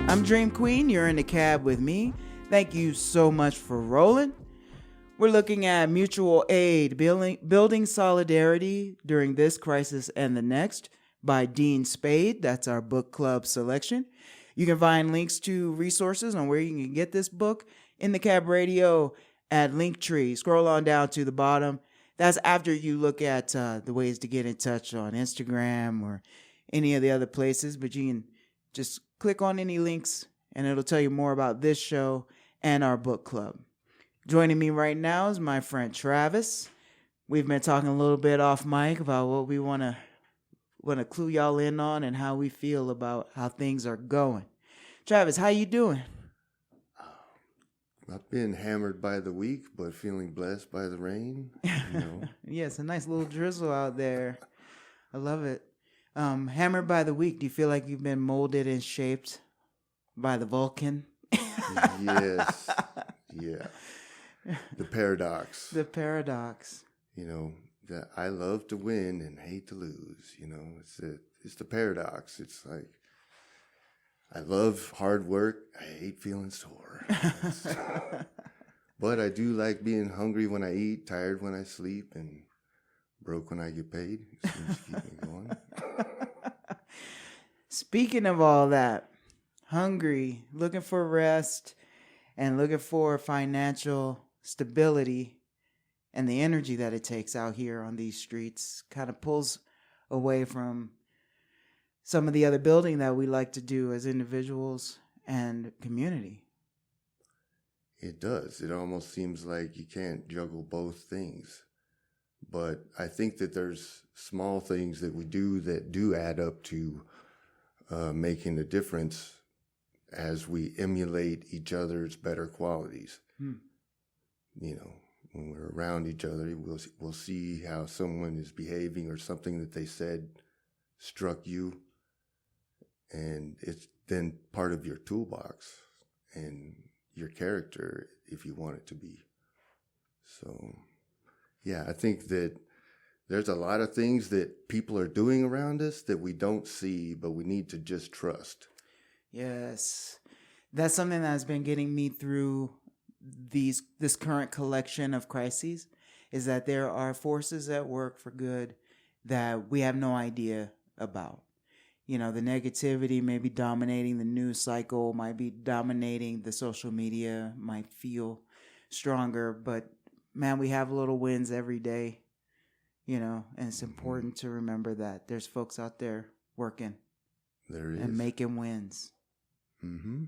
I'm Dream Queen. You're in the cab with me. Thank you so much for rolling. We're looking at mutual aid, building solidarity during this crisis and the next by Dean Spade. That's our book club selection. You can find links to resources on where you can get this book in the Cab Radio at Linktree. Scroll on down to the bottom. That's after you look at the ways to get in touch on Instagram or any of the other places, but you can just click on any links and it'll tell you more about this show and our book club. Joining me right now is my friend Travis. We've been talking a little bit off mic about what we want to clue y'all in on and how we feel about how things are going. Travis, how you doing? Not being hammered by the week, but feeling blessed by the rain. Yeah, it's a nice little drizzle out there. I love it. Hammered by the week, do you feel like you've been molded and shaped by the Vulcan? Yes. Yeah. The paradox. The paradox. That I love to win and hate to lose. It's the paradox. It's like, I love hard work. I hate feeling sore. But I do like being hungry when I eat, tired when I sleep, and broke when I get paid. It seems to keep me going. Speaking of all that, hungry, looking for rest, and looking for financial stability, and the energy that it takes out here on these streets kind of pulls away from some of the other building that we like to do as individuals and community. It does. It almost seems like you can't juggle both things. But I think that there's small things that we do that do add up to making a difference as we emulate each other's better qualities. When we're around each other, we'll see how someone is behaving or something that they said struck you, and it's then part of your toolbox and your character if you want it to be. So, yeah, I think that there's a lot of things that people are doing around us that we don't see, but we need to just trust. Yes. That's something that's been getting me through this current collection of crises, is that there are forces at work for good that we have no idea about. The negativity may be dominating the news cycle, might be dominating the social media, might feel stronger, but man, we have little wins every day, and it's important to remember that there's folks out there working. There is. And making wins. Mm-hmm.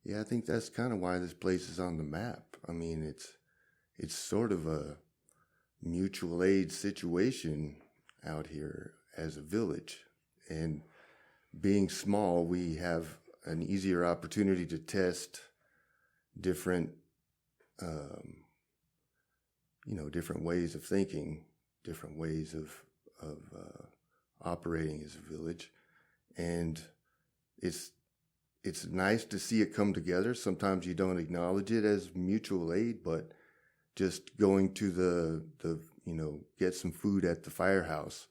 Yeah, I think that's kind of why this place is on the map. I mean, it's sort of a mutual aid situation out here as a village. And being small, we have an easier opportunity to test different, different ways of thinking, different ways of operating as a village. And it's nice to see it come together. Sometimes you don't acknowledge it as mutual aid, but just going to the get some food at the firehouse,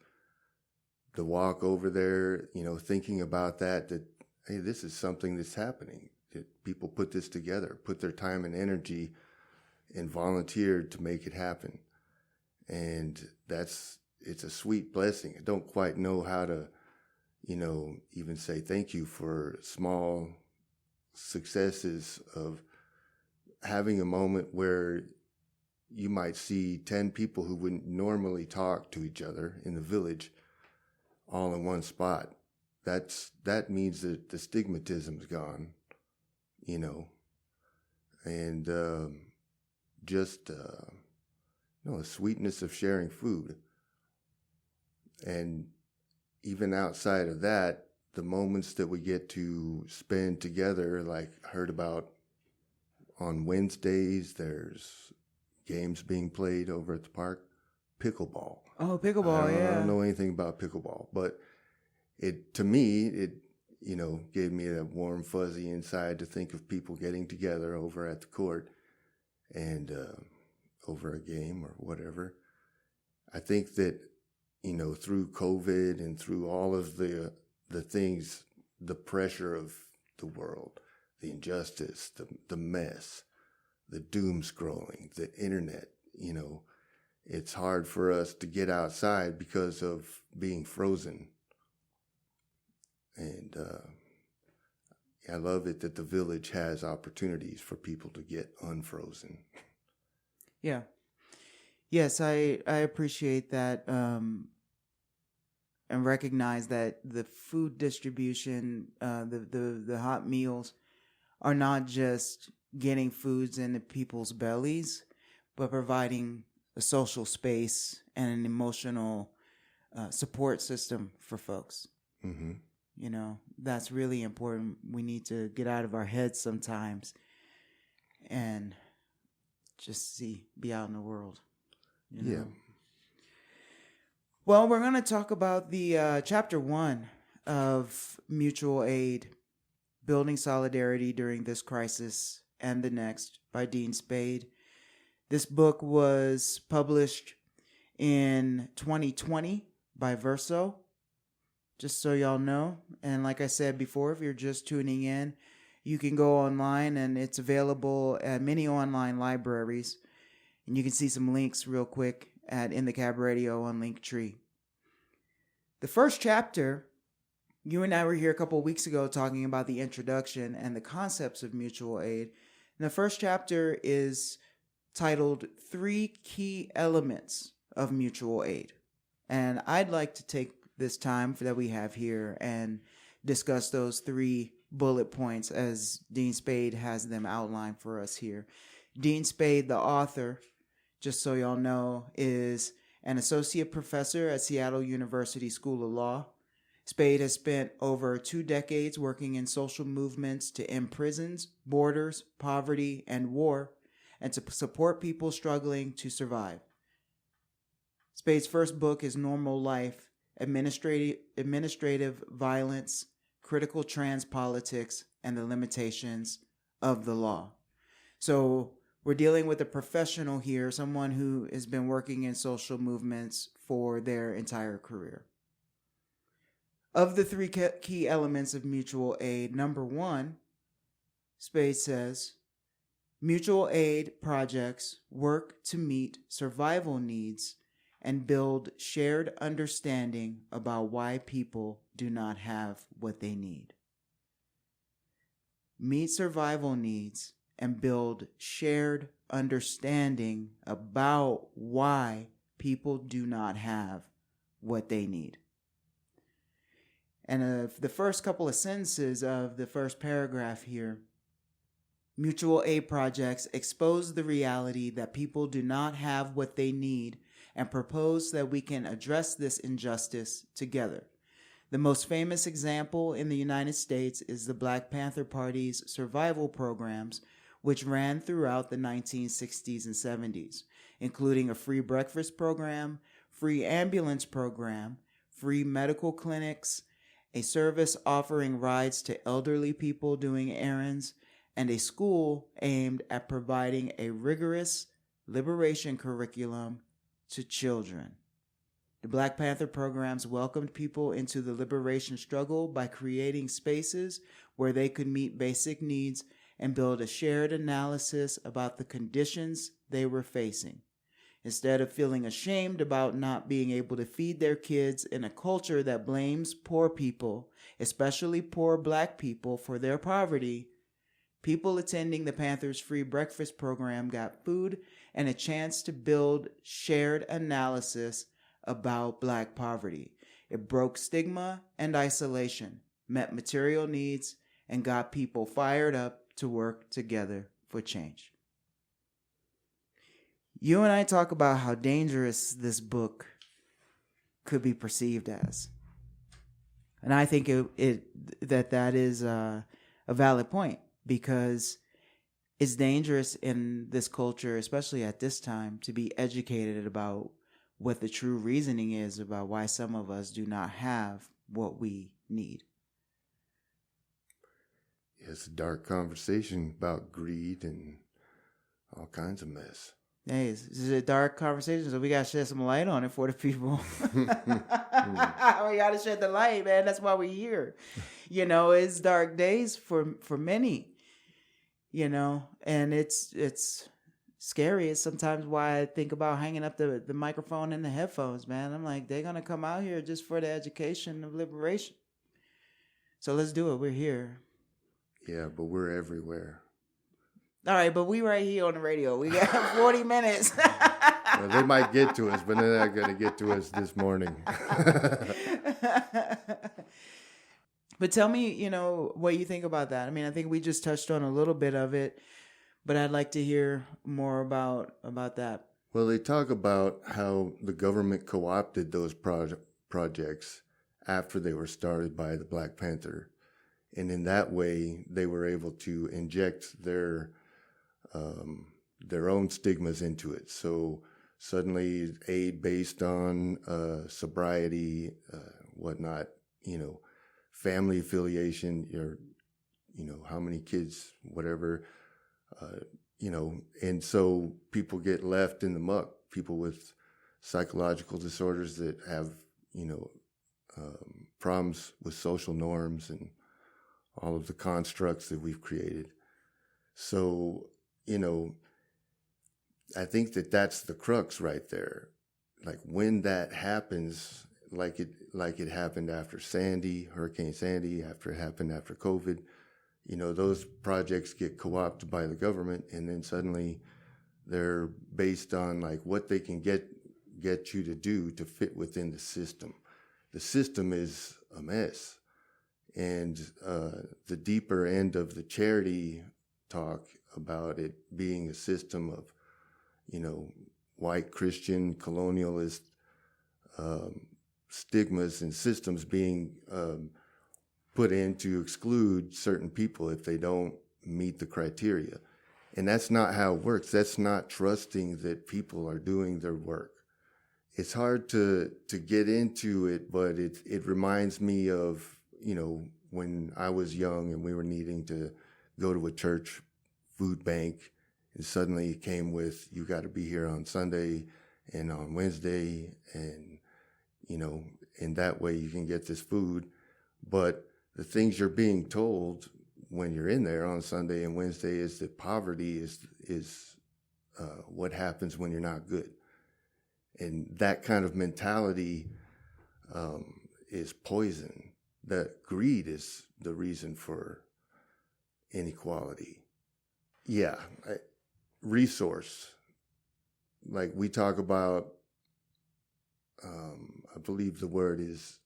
the walk over there, thinking about that, hey, this is something that's happening. That people put this together, put their time and energy and volunteered to make it happen. And it's a sweet blessing. I don't quite know how to even say thank you for small successes of having a moment where you might see 10 people who wouldn't normally talk to each other in the village all in one spot. That means that the stigmatism's gone, and just the sweetness of sharing food. And even outside of that, the moments that we get to spend together, like I heard about on Wednesdays, there's games being played over at the park. Pickleball. Oh, pickleball, yeah. I don't know anything about pickleball, but to me, gave me that warm, fuzzy inside to think of people getting together over at the court and over a game or whatever. I think that, through COVID and through all of the things, the pressure of the world, the injustice, the mess, the doom scrolling, the internet, it's hard for us to get outside because of being frozen. And I love it that the village has opportunities for people to get unfrozen. Yeah. Yes, I appreciate that, and recognize that the food distribution, the hot meals, are not just getting foods into people's bellies, but providing a social space and an emotional support system for folks. Mm-hmm. That's really important. We need to get out of our heads sometimes and just be out in the world. Yeah. Well, we're going to talk about the chapter 1 of Mutual Aid, Building Solidarity During This Crisis and the Next by Dean Spade. This book was published in 2020 by Verso, just so y'all know. And like I said before, if you're just tuning in, you can go online and it's available at many online libraries. And you can see some links real quick at In the Cab Radio on Linktree. The first chapter, you and I were here a couple of weeks ago talking about the introduction and the concepts of mutual aid. And the first chapter is titled 3 Key Elements of Mutual Aid. And I'd like to take this time that we have here and discuss those 3 bullet points as Dean Spade has them outlined for us here. Dean Spade, the author, just so y'all know, is an associate professor at Seattle University School of Law. Spade has spent over 2 decades working in social movements to end prisons, borders, poverty, and war, and to support people struggling to survive. Spade's first book is Normal Life, Administrative Violence, Critical Trans Politics, and the Limitations of the Law. So we're dealing with a professional here, someone who has been working in social movements for their entire career. Of the 3 key elements of mutual aid, number 1, Spade says, mutual aid projects work to meet survival needs and build shared understanding about why people do not have what they need. Meet survival needs and build shared understanding about why people do not have what they need. And the first couple of sentences of the first paragraph here, mutual aid projects expose the reality that people do not have what they need and propose that we can address this injustice together. The most famous example in the United States is the Black Panther Party's survival programs, which ran throughout the 1960s and 70s, including a free breakfast program, free ambulance program, free medical clinics, a service offering rides to elderly people doing errands, and a school aimed at providing a rigorous liberation curriculum to children. The Black Panther programs welcomed people into the liberation struggle by creating spaces where they could meet basic needs and build a shared analysis about the conditions they were facing. Instead of feeling ashamed about not being able to feed their kids in a culture that blames poor people, especially poor Black people, for their poverty, people attending the Panthers' free breakfast program got food and a chance to build shared analysis about Black poverty. It broke stigma and isolation, met material needs, and got people fired up to work together for change. You and I talk about how dangerous this book could be perceived as. And I think that is a valid point, because it's dangerous in this culture, especially at this time, to be educated about what the true reasoning is about why some of us do not have what we need. It's a dark conversation about greed and all kinds of mess. Hey, this is a dark conversation, so we gotta shed some light on it for the people. We gotta shed the light, man. That's why we're here. It's dark days for many. And it's scary. It's sometimes why I think about hanging up the microphone and the headphones, man. I'm like, they're gonna come out here just for the education of liberation. So let's do it. We're here. Yeah, but we're everywhere. All right, but we right here on the radio. We got 40 minutes. Well, they might get to us, but they're not going to get to us this morning. But tell me, what you think about that. I mean, I think we just touched on a little bit of it, but I'd like to hear more about that. Well, they talk about how the government co-opted those projects after they were started by the Black Panther. And in that way, they were able to inject their own stigmas into it. So suddenly aid based on sobriety, whatnot, family affiliation, how many kids, whatever, and so people get left in the muck. People with psychological disorders that have, problems with social norms and all of the constructs that we've created. So, I think that's the crux right there. Like when that happens, like it happened after Hurricane Sandy, after it happened after COVID, those projects get co-opted by the government, and then suddenly they're based on like what they can get you to do to fit within the system. The system is a mess. And the deeper end of the charity talk about it being a system of, white Christian colonialist stigmas and systems being put in to exclude certain people if they don't meet the criteria. And that's not how it works. That's not trusting that people are doing their work. It's hard to get into it, but it reminds me of, when I was young and we were needing to go to a church food bank, and suddenly it came with, you got to be here on Sunday and on Wednesday, and, in that way you can get this food. But the things you're being told when you're in there on Sunday and Wednesday is that poverty is what happens when you're not good. And that kind of mentality is poison. That greed is the reason for inequality. Yeah, resource. Like we talk about, I believe the word is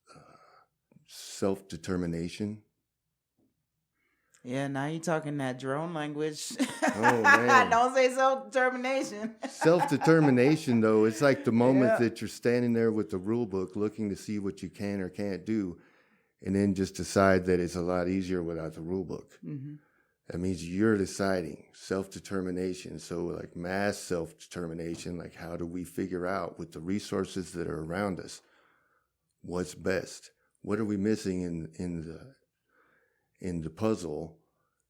self-determination. Yeah, now you're talking that drone language. Oh, man. Don't say self-determination. Self-determination, though, it's like the moment that you're standing there with the rule book looking to see what you can or can't do, and then just decide that it's a lot easier without the rule book. Mm-hmm. That means you're deciding self-determination. So like mass self-determination, like how do we figure out with the resources that are around us what's best? What are we missing in the puzzle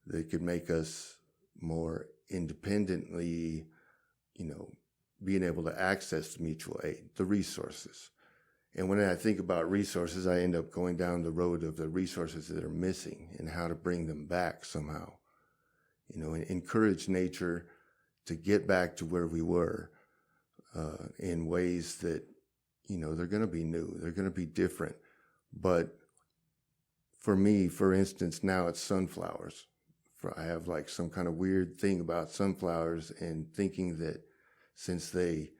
that could make us more independently, being able to access mutual aid, the resources. And when I think about resources, I end up going down the road of the resources that are missing and how to bring them back somehow. And encourage nature to get back to where we were in ways that, they're going to be new, they're going to be different. But for me, for instance, now it's sunflowers. I have like some kind of weird thing about sunflowers and thinking that since they,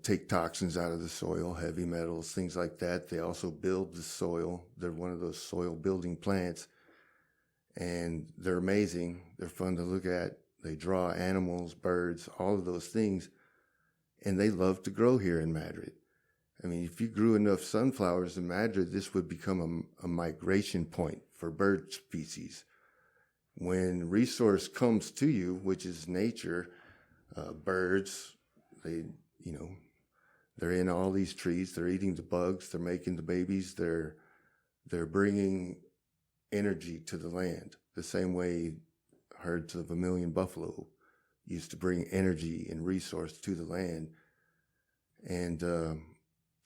take toxins out of the soil, heavy metals, things like that, they also build the soil. They're one of those soil building plants. And they're amazing. They're fun to look at. They draw animals, birds, all of those things. And they love to grow here in Madrid. I mean, if you grew enough sunflowers in Madrid, this would become a migration point for bird species. When resource comes to you, which is nature, birds, they're in all these trees. They're eating the bugs. They're making the babies. They're bringing energy to the land, the same way herds of 1 million buffalo used to bring energy and resource to the land. And,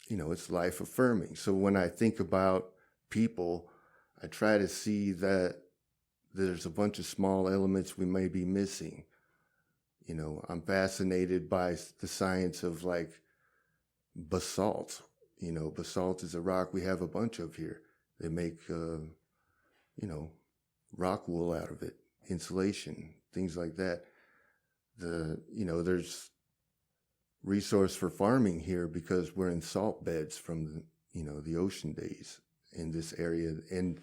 it's life affirming. So when I think about people, I try to see that there's a bunch of small elements we may be missing. I'm fascinated by the science of like basalt. Basalt is a rock we have a bunch of here. They make, rock wool out of it, insulation, things like that. There's resource for farming here because we're in salt beds from the ocean days in this area. And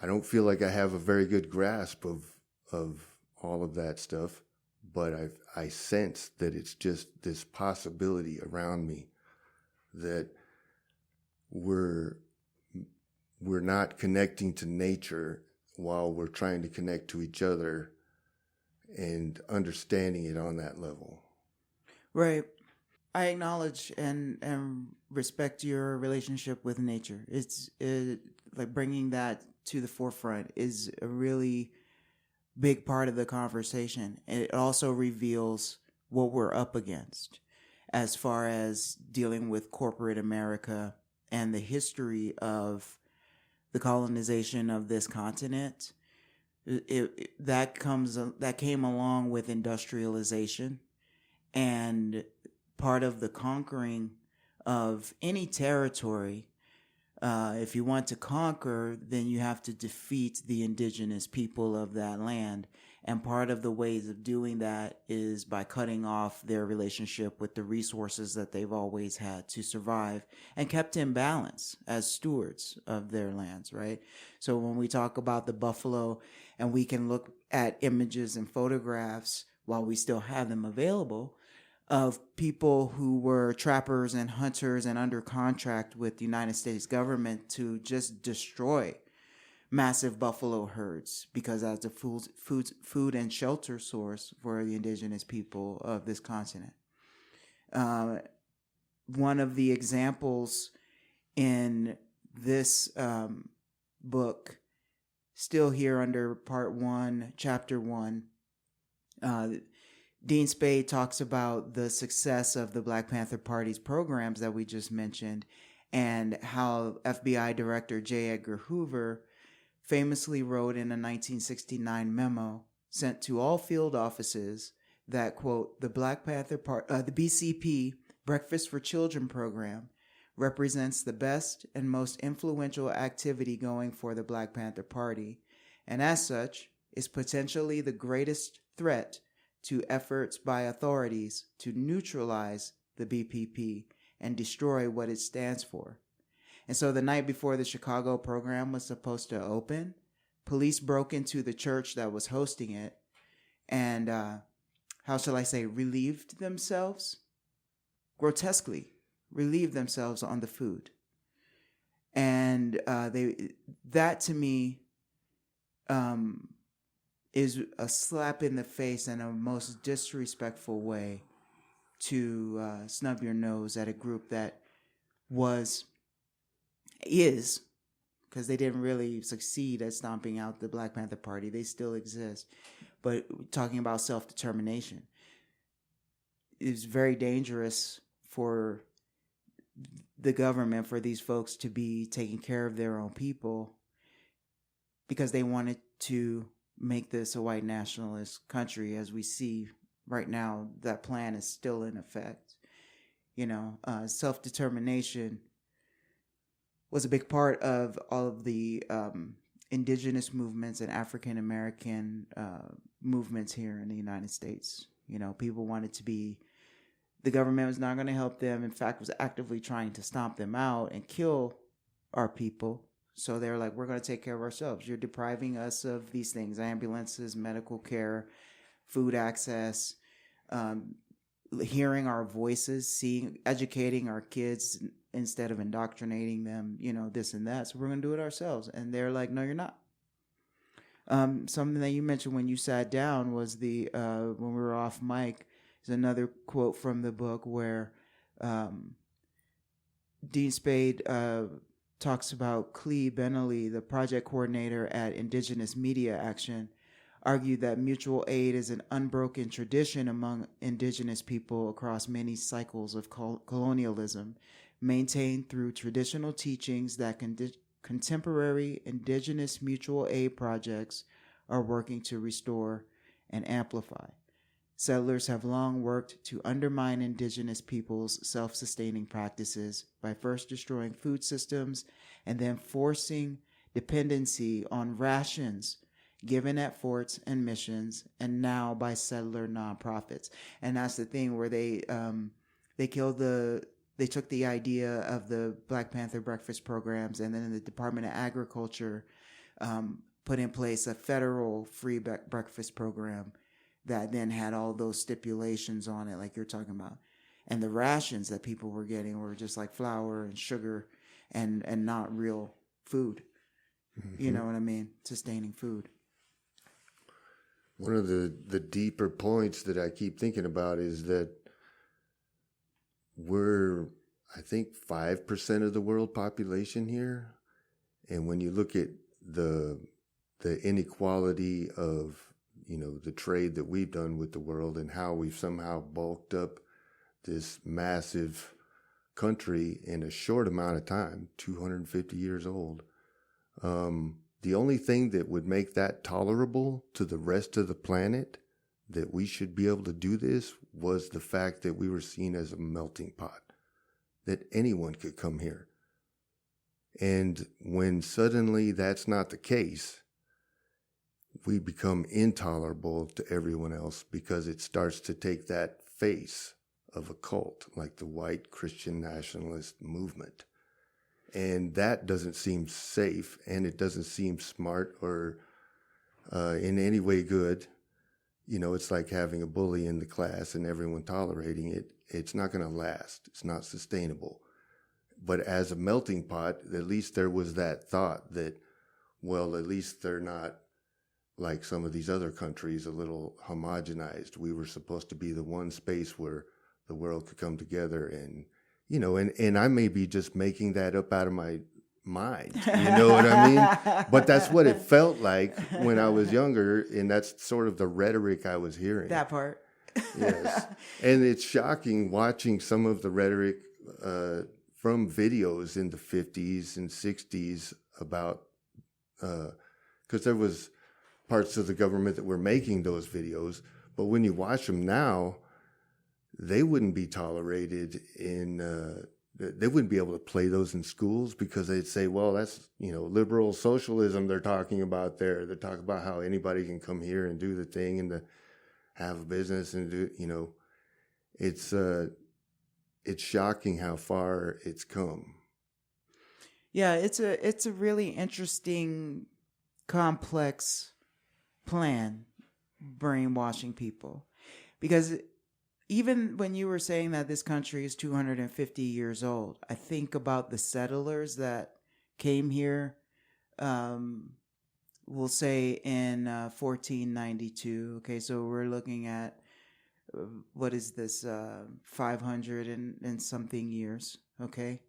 I don't feel like I have a very good grasp of all of that stuff, but I sense that it's just this possibility around me that we're not connecting to nature while we're trying to connect to each other and understanding it on that level. Right. I acknowledge and respect your relationship with nature. It's like bringing that to the forefront is a really big part of the conversation. It also reveals what we're up against as far as dealing with corporate America and the history of the colonization of this continent. That came along with industrialization, and part of the conquering of any territory. If you want to conquer, then you have to defeat the indigenous people of that land. And part of the ways of doing that is by cutting off their relationship with the resources that they've always had to survive and kept in balance as stewards of their lands, right? So when we talk about the buffalo, and we can look at images and photographs while we still have them available, of people who were trappers and hunters and under contract with the United States government to just destroy massive buffalo herds because that's a food and shelter source for the indigenous people of this continent. One of the examples in this book, still here under part 1, chapter 1, Dean Spade talks about the success of the Black Panther Party's programs that we just mentioned, and how FBI Director J. Edgar Hoover famously wrote in a 1969 memo sent to all field offices that, quote, the BCP Breakfast for Children program represents the best and most influential activity going for the Black Panther Party, and as such is potentially the greatest threat to efforts by authorities to neutralize the BPP and destroy what it stands for. And so the night before the Chicago program was supposed to open, police broke into the church that was hosting it and, relieved themselves? Grotesquely relieved themselves on the food. And that to me is a slap in the face and a most disrespectful way to snub your nose at a group that is, because they didn't really succeed at stomping out the Black Panther Party. They still exist. But talking about self-determination, it's very dangerous for the government, for these folks to be taking care of their own people because they wanted to make this a white nationalist country. As we see right now, that plan is still in effect. Self-determination was a big part of all of the indigenous movements and African American movements here in the United States. People wanted to be, the government was not going to help them. In fact, was actively trying to stomp them out and kill our people. So they're like, we're going to take care of ourselves. You're depriving us of these things: ambulances, medical care, food access, hearing our voices, educating our kids instead of indoctrinating them, this and that. So we're going to do it ourselves. And they're like, no, you're not. Something that you mentioned when you sat down was when we were off mic, is another quote from the book where Dean Spade talks about Clee Benelli, the project coordinator at Indigenous Media Action, argued that mutual aid is an unbroken tradition among indigenous people across many cycles of colonialism, maintained through traditional teachings that contemporary indigenous mutual aid projects are working to restore and amplify. Settlers have long worked to undermine indigenous peoples' self-sustaining practices by first destroying food systems and then forcing dependency on rations given at forts and missions, and now by settler nonprofits. And that's the thing where they took the idea of the Black Panther breakfast programs, and then the Department of Agriculture put in place a federal free breakfast program that then had all those stipulations on it, like you're talking about. And the rations that people were getting were just like flour and sugar and not real food. Mm-hmm. You know what I mean? Sustaining food. One of the deeper points that I keep thinking about is that we're, I think, 5% of the world population here. And when you look at the inequality of, the trade that we've done with the world and how we've somehow bulked up this massive country in a short amount of time, 250 years old. The only thing that would make that tolerable to the rest of the planet, that we should be able to do this, was the fact that we were seen as a melting pot, that anyone could come here. And when suddenly that's not the case, we become intolerable to everyone else because it starts to take that face of a cult, like the white Christian nationalist movement. And that doesn't seem safe, and it doesn't seem smart or in any way good. It's like having a bully in the class and everyone tolerating it. It's not going to last. It's not sustainable. But as a melting pot, at least there was that thought that, well, at least they're not like some of these other countries, a little homogenized. We were supposed to be the one space where the world could come together, and and I may be just making that up out of my mind, you know what I mean? But that's what it felt like when I was younger, and that's sort of the rhetoric I was hearing. That part. Yes. And it's shocking watching some of the rhetoric from videos in the 50s and 60s about, because there was parts of the government that were making those videos, but when you watch them now, they wouldn't be tolerated they wouldn't be able to play those in schools because they'd say, well, that's, liberal socialism they're talking about there. They're talking about how anybody can come here and do the thing and to have a business and do, it's shocking how far it's come. Yeah, it's a really interesting, complex plan, brainwashing people, because even when you were saying that this country is 250 years old, I think about the settlers that came here, we'll say in 1492. Okay, so we're looking at, what is this, 500 and something years, okay?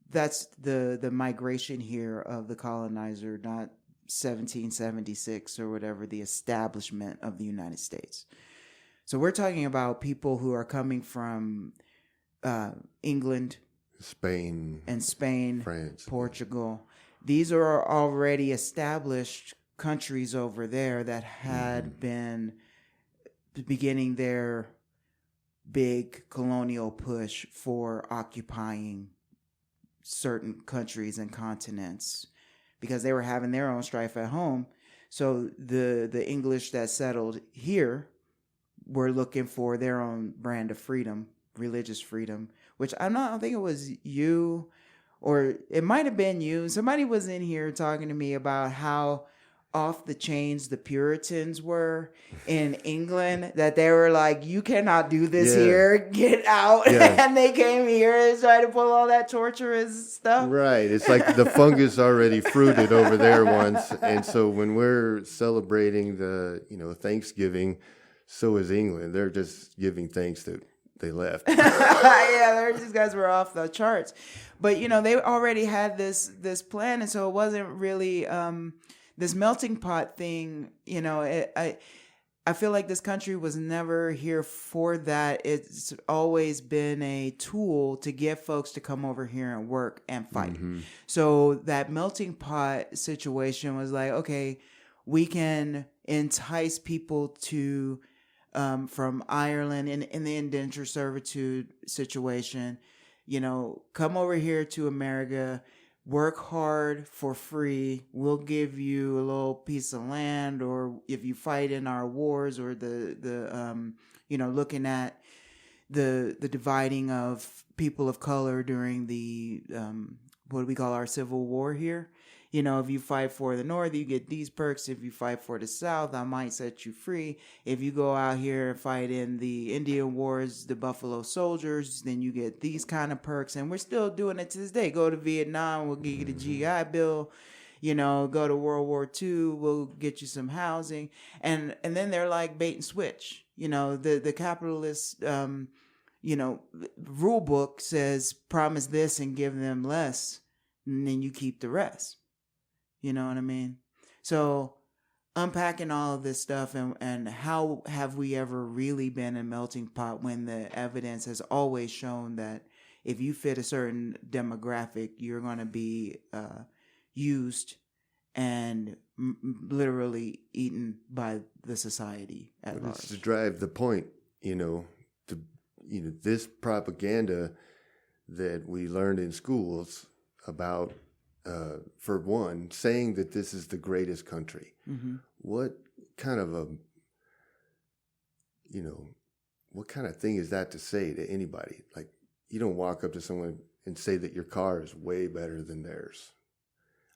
That's the migration here of the colonizer, not 1776 or whatever, the establishment of the United States. So we're talking about people who are coming from England, Spain, France, Portugal. These are already established countries over there that had been beginning their big colonial push for occupying certain countries and continents because they were having their own strife at home. So the English that settled here were looking for their own brand of freedom, religious freedom, which I don't think it was you, or it might have been you. Somebody was in here talking to me about how off the chains the Puritans were in England, that they were like, you cannot do this here, get out. And they came here and tried to pull all that torturous stuff. Right. It's like the fungus already fruited over there once. And so when we're celebrating the, Thanksgiving, so is England. They're just giving thanks that they left. These guys were off the charts. But, they already had this plan. And so it wasn't really, this melting pot thing, I feel like this country was never here for that. It's always been a tool to get folks to come over here and work and fight. Mm-hmm. So that melting pot situation was like, okay, we can entice people to from Ireland in the indenture servitude situation, come over here to America, work hard for free. We'll give you a little piece of land, or if you fight in our wars, or looking at the dividing of people of color during the what do we call our Civil War here. If you fight for the North, you get these perks. If you fight for the South, I might set you free. If you go out here and fight in the Indian Wars, the Buffalo Soldiers, then you get these kind of perks. And we're still doing it to this day. Go to Vietnam, we'll give you the GI Bill. Go to World War II, we'll get you some housing. And then they're like bait and switch. The capitalist, rule book says promise this and give them less, and then you keep the rest. You know what I mean? So unpacking all of this stuff, and how have we ever really been a melting pot when the evidence has always shown that if you fit a certain demographic, you're going to be used and literally eaten by the society at large. It's to drive the point, this propaganda that we learned in schools about, for one, saying that this is the greatest country. Mm-hmm. What kind of what kind of thing is that to say to anybody? Like, you don't walk up to someone and say that your car is way better than theirs.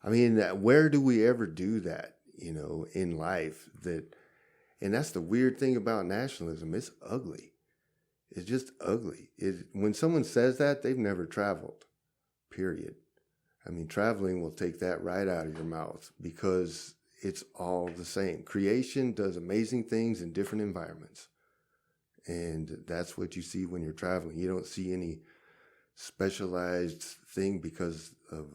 I mean, where do we ever do that, in life? And that's the weird thing about nationalism. It's ugly. It's just ugly. When someone says that, they've never traveled, period. I mean, traveling will take that right out of your mouth, because it's all the same. Creation does amazing things in different environments. And that's what you see when you're traveling. You don't see any specialized thing because of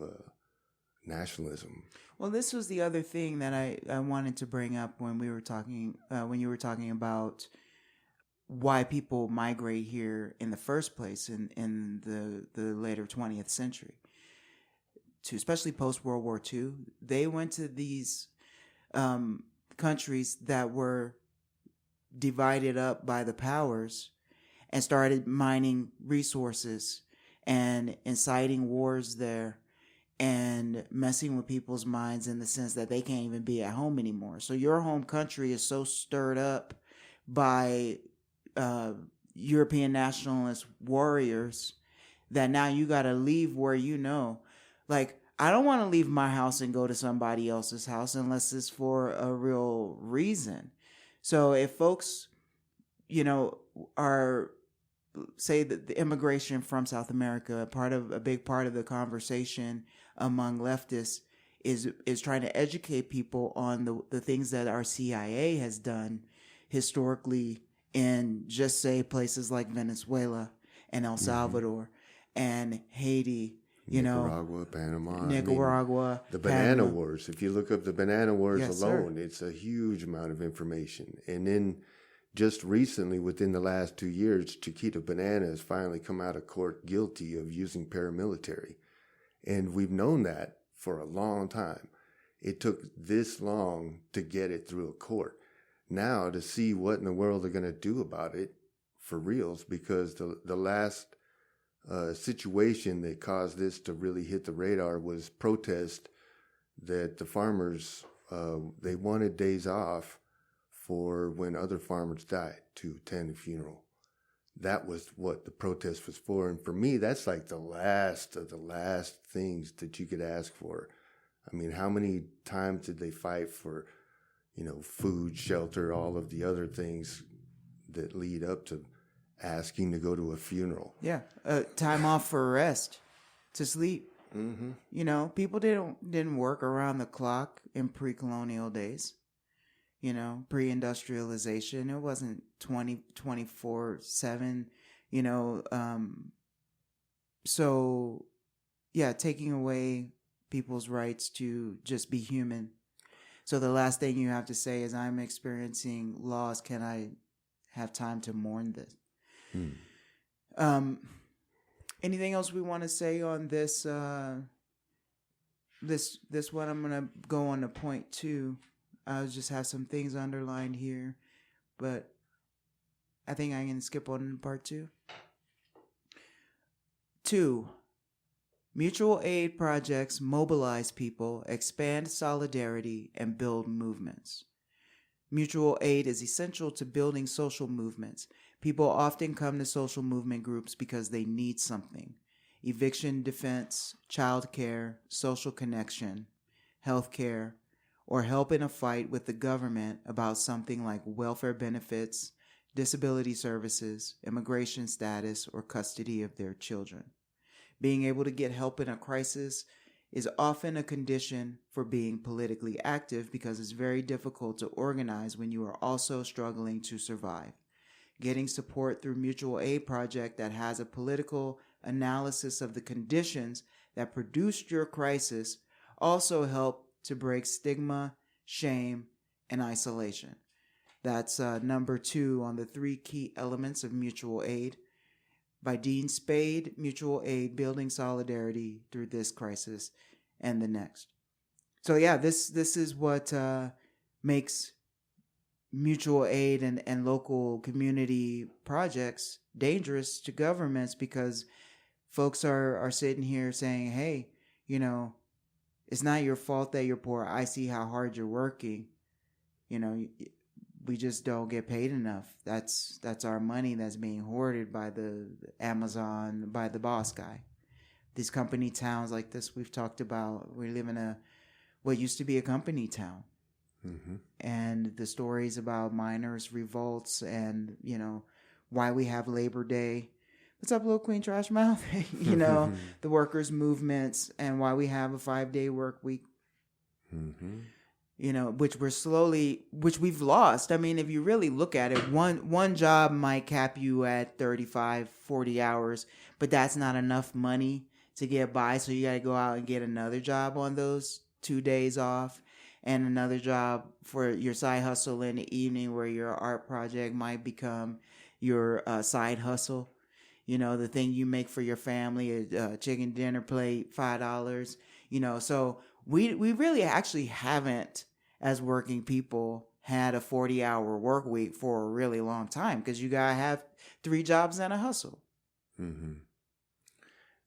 nationalism. Well, this was the other thing that I wanted to bring up when we were talking, when you were talking about why people migrate here in the first place in the later 20th century. Especially post-World War II, they went to these countries that were divided up by the powers and started mining resources and inciting wars there and messing with people's minds in the sense that they can't even be at home anymore. So your home country is so stirred up by European nationalist warriors that now you got to leave where like, I don't want to leave my house and go to somebody else's house unless it's for a real reason. So if folks, are, say that the immigration from South America, a big part of the conversation among leftists is trying to educate people on the things that our CIA has done historically in, just say, places like Venezuela and El Salvador and Haiti. Nicaragua, Panama. Nicaragua. The Banana Wars. If you look up the Banana Wars alone, sir. It's a huge amount of information. And then just recently, within the last 2 years, Chiquita Banana has finally come out of court guilty of using paramilitary. And we've known that for a long time. It took this long to get it through a court. Now to see what in the world they're going to do about it for reals, because the last situation that caused this to really hit the radar was protest that the farmers, they wanted days off for when other farmers died to attend a funeral. That was what the protest was for. And for me, that's like the last of the last things that you could ask for. I mean, how many times did they fight for, food, shelter, all of the other things that lead up to asking to go to a funeral? Yeah, time off for rest, to sleep. Mm-hmm. People didn't work around the clock in pre-colonial days. Pre-industrialization. It wasn't 24/7. So yeah, taking away people's rights to just be human. So the last thing you have to say is, I'm experiencing loss. Can I have time to mourn this? Anything else we want to say on this? This one, I'm gonna go on to point 2. I'll just have some things underlined here, but I think I can skip on to part 2. 2. Mutual aid projects mobilize people, expand solidarity, and build movements. Mutual aid is essential to building social movements. People often come to social movement groups because they need something: eviction defense, child care, social connection, health care, or help in a fight with the government about something like welfare benefits, disability services, immigration status, or custody of their children. Being able to get help in a crisis is often a condition for being politically active, because it's very difficult to organize when you are also struggling to survive. Getting support through mutual aid project that has a political analysis of the conditions that produced your crisis also help to break stigma, shame, and isolation. That's number 2 on the 3 key elements of mutual aid, by Dean Spade. Mutual aid, building solidarity through this crisis and the next. So yeah, this is what makes mutual aid and local community projects dangerous to governments, because folks are sitting here saying, hey, it's not your fault that you're poor. I see how hard you're working. We just don't get paid enough. That's our money that's being hoarded by the Amazon, by the boss guy. These company towns like this we've talked about, we live in what used to be a company town. Mm-hmm. And the stories about miners' revolts and, why we have Labor Day. What's up, little Queen Trash Mouth? The workers' movements, and why we have a 5-day work week. Mm-hmm. Which we've lost. I mean, if you really look at it, one job might cap you at 35, 40 hours, but that's not enough money to get by. So you got to go out and get another job on those 2 days off, and another job for your side hustle in the evening, where your art project might become your side hustle. The thing you make for your family, a chicken dinner plate, $5. So we really actually haven't, as working people, had a 40-hour work week for a really long time, because you gotta have 3 jobs and a hustle. Mm-hmm.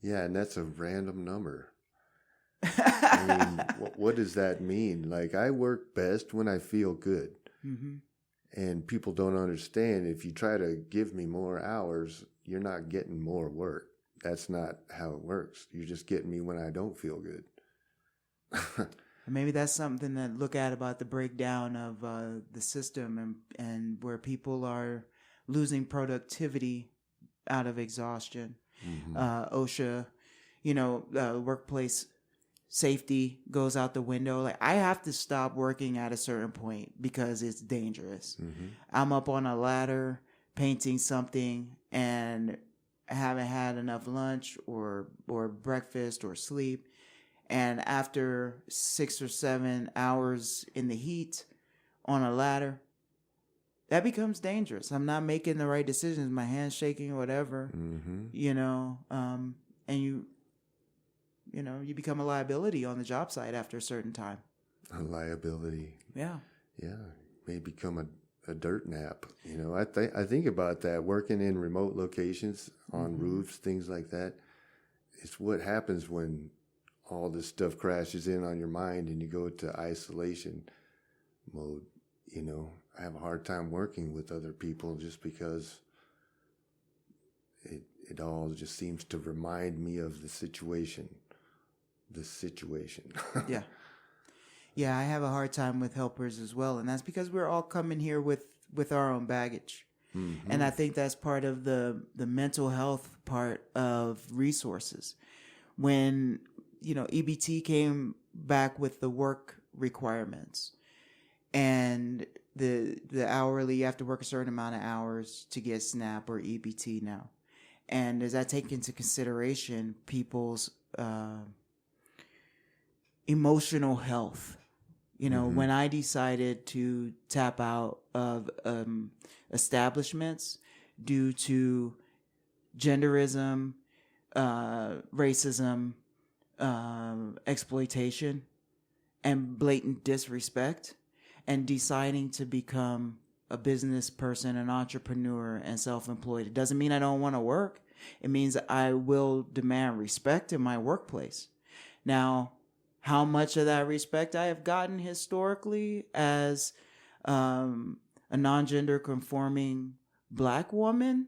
Yeah, and that's a random number. I mean, what does that mean? Like, I work best when I feel good. Mm-hmm. And people don't understand, if you try to give me more hours, you're not getting more work. That's not how it works. You're just getting me when I don't feel good. Maybe that's something to look at about the breakdown of the system, and where people are losing productivity out of exhaustion. Mm-hmm. OSHA, workplace safety goes out the window. Like, I have to stop working at a certain point because it's dangerous. Mm-hmm. I'm up on a ladder painting something and I haven't had enough lunch or breakfast or sleep. And after 6 or 7 hours in the heat on a ladder, that becomes dangerous. I'm not making the right decisions. My hand's shaking or whatever, mm-hmm. And you become a liability on the job site after a certain time. A liability. Yeah. Yeah. May become a dirt nap. I think about that, working in remote locations, on mm-hmm. roofs, things like that. It's what happens when all this stuff crashes in on your mind and you go to isolation mode. I have a hard time working with other people just because it all just seems to remind me of the situation. Yeah. Yeah, I have a hard time with helpers as well. And that's because we're all coming here with our own baggage. Mm-hmm. And I think that's part of the mental health part of resources. When, EBT came back with the work requirements and the hourly, you have to work a certain amount of hours to get SNAP or EBT now. And does that take into consideration people's emotional health? You know, when I decided to tap out of establishments due to genderism, racism, exploitation, and blatant disrespect, and deciding to become a business person, an entrepreneur, and self-employed. It doesn't mean I don't want to work. It means I will demand respect in my workplace. Now, how much of that respect I have gotten historically as a non-gender conforming Black woman,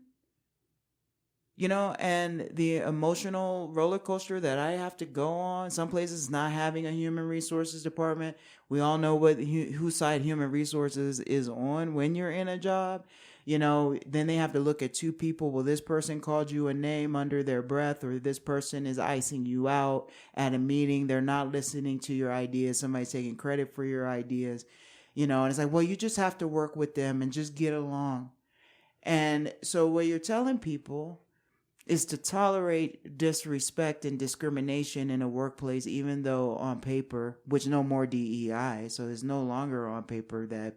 you know, and the emotional roller coaster that I have to go on, some places not having a human resources department. We all know whose side human resources is on when you're in a job. You know, then they have to look at two people. Well, this person called you a name under their breath, or this person is icing you out at a meeting. They're not listening to your ideas. Somebody's taking credit for your ideas, you know, and it's like, well, you just have to work with them and just get along. And so what you're telling people is to tolerate disrespect and discrimination in a workplace, even though on paper, which no more DEI, so it's no longer on paper that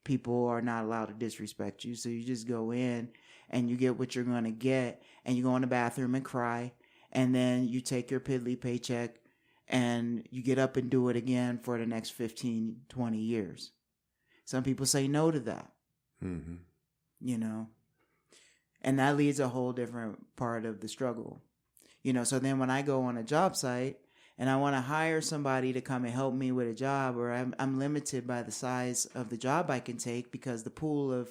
people are not allowed to disrespect you. So you just go in and you get what you're going to get, and you go in the bathroom and cry, and then you take your piddly paycheck and you get up and do it again for the next 15, 20 years. Some people say no to that, you know, and that leads a whole different part of the struggle, you know. So then when I go on a job site and I want to hire somebody to come and help me with a job, or I'm limited by the size of the job I can take, because the pool of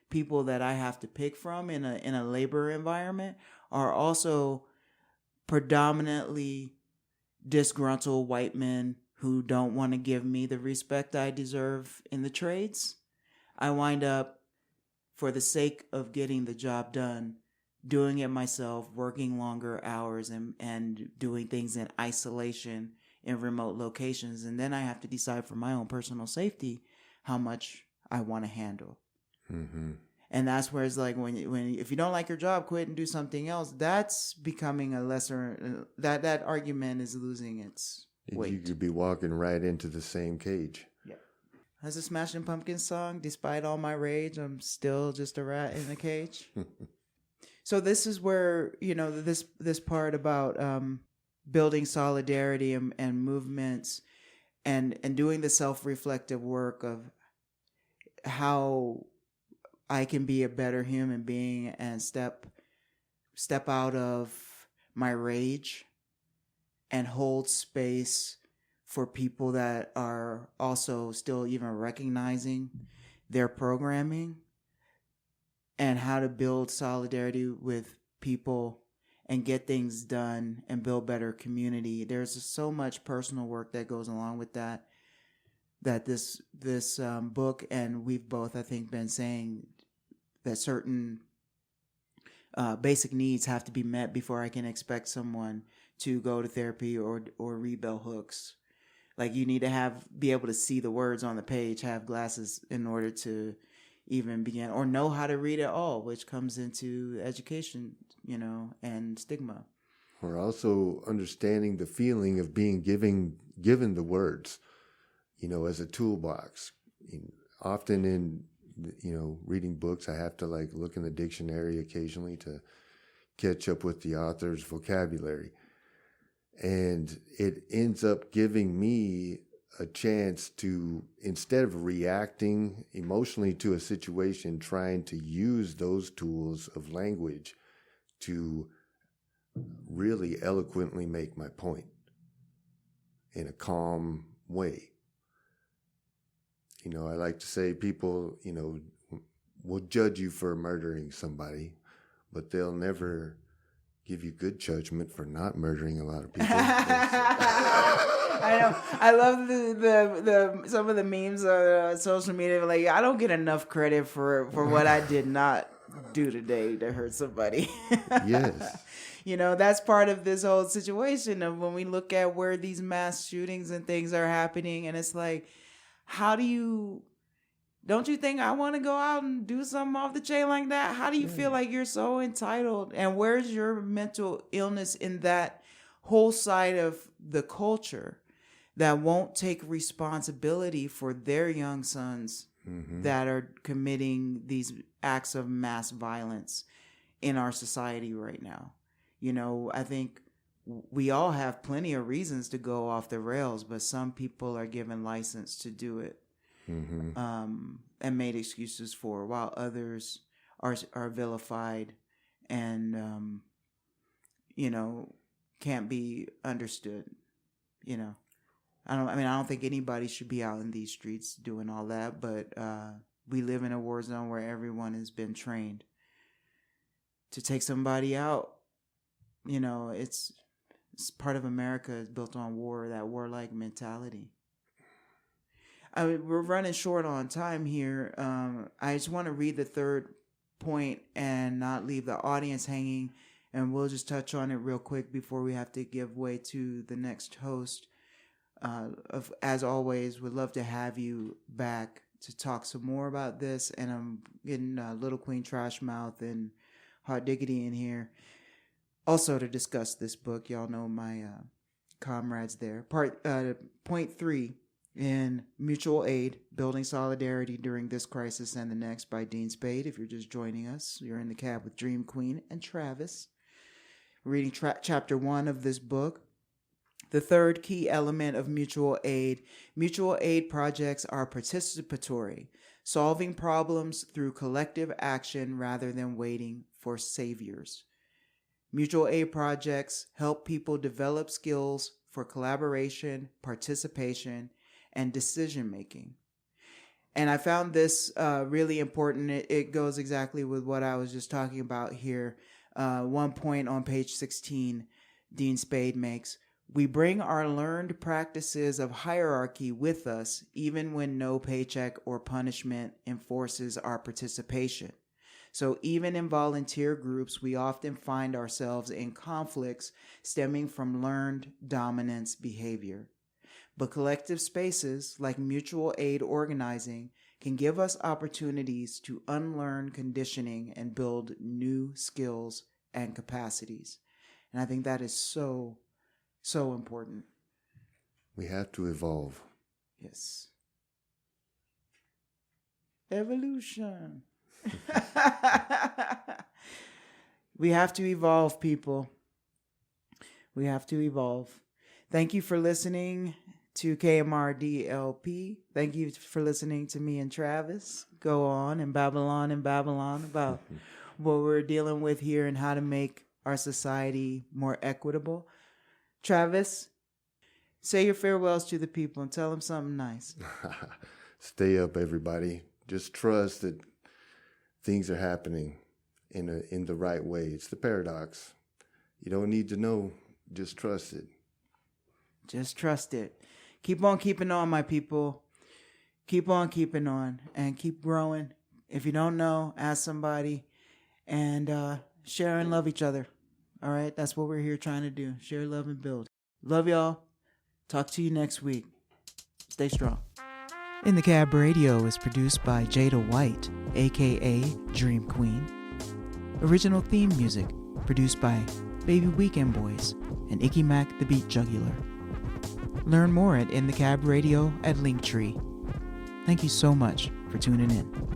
people that I have to pick from in a labor environment are also predominantly disgruntled white men who don't want to give me the respect I deserve in the trades. I wind up, for the sake of getting the job done, doing it myself, working longer hours, and doing things in isolation in remote locations. And then I have to decide for my own personal safety how much I want to handle. And that's where it's like, if you don't like your job, quit and do something else. That's becoming a lesser, that argument is losing its weight. You could be walking right into the same cage. As a Smashing Pumpkins song, despite all my rage, I'm still just a rat in a cage. So this is where, you know, this part about building solidarity and movements and doing the self-reflective work of how I can be a better human being and step out of my rage and hold space for people that are also still even recognizing their programming, and how to build solidarity with people and get things done and build better community. There's so much personal work that goes along with that this book, and we've both, I think, been saying that certain basic needs have to be met before I can expect someone to go to therapy or read bell hooks. Like, you need to be able to see the words on the page, have glasses in order to even begin, or know how to read at all, which comes into education, you know, and stigma. Or also understanding the feeling of being given the words, you know, as a toolbox. Often in, you know, reading books, I have to like look in the dictionary occasionally to catch up with the author's vocabulary. And it ends up giving me a chance to, instead of reacting emotionally to a situation, trying to use those tools of language to really eloquently make my point in a calm way. You know, I like to say people, you know, will judge you for murdering somebody, but they'll never give you good judgment for not murdering a lot of people. I know. I love the some of the memes on social media. Like, I don't get enough credit for what I did not do today to hurt somebody. Yes. You know, that's part of this whole situation of when we look at where these mass shootings and things are happening, and it's like, don't you think I want to go out and do something off the chain like that? How do you feel like you're so entitled? And where's your mental illness in that whole side of the culture? that won't take responsibility for their young sons that are committing these acts of mass violence in our society right now. You know, I think we all have plenty of reasons to go off the rails, but some people are given license to do it and made excuses for, while others are vilified and, you know, can't be understood, you know. I don't think anybody should be out in these streets doing all that, but we live in a war zone where everyone has been trained to take somebody out. You know, it's part of America is built on war, that warlike mentality. We're running short on time here. I just want to read the third point and not leave the audience hanging, and we'll just touch on it real quick before we have to give way to the next host. As always, would love to have you back to talk some more about this, and I'm getting Little Queen Trashmouth and Hot Diggity in here also to discuss this book. Y'all know my comrades there. Point 3 in Mutual Aid, Building Solidarity During This Crisis and the Next by Dean Spade. If you're just joining us, you're in the cab with Dream Queen and Travis. We're reading chapter 1 of this book. The third key element of mutual aid projects are participatory, solving problems through collective action rather than waiting for saviors. Mutual aid projects help people develop skills for collaboration, participation, and decision-making. And I found this really important. It goes exactly with what I was just talking about here. One point on page 16, Dean Spade makes: we bring our learned practices of hierarchy with us, even when no paycheck or punishment enforces our participation. So even in volunteer groups, we often find ourselves in conflicts stemming from learned dominance behavior. But collective spaces like mutual aid organizing can give us opportunities to unlearn conditioning and build new skills and capacities. And I think that is so important. We have to evolve. Yes. Evolution. We have to evolve, people. We have to evolve. Thank you for listening to KMRD-LP. Thank you for listening to me and Travis go on and Babylon about what we're dealing with here and how to make our society more equitable. Travis, say your farewells to the people and tell them something nice. Stay up, everybody. Just trust that things are happening in the right way. It's the paradox. You don't need to know. Just trust it. Just trust it. Keep on keeping on, my people. Keep on keeping on and keep growing. If you don't know, ask somebody and share and love each other. All right, that's what we're here trying to do. Share, love, and build. Love y'all. Talk to you next week. Stay strong. In the Cab Radio is produced by Jada White, a.k.a. Dream Queen. Original theme music produced by Baby Weekend Boys and Icky Mac the Beat Jugular. Learn more at In the Cab Radio at Linktree. Thank you so much for tuning in.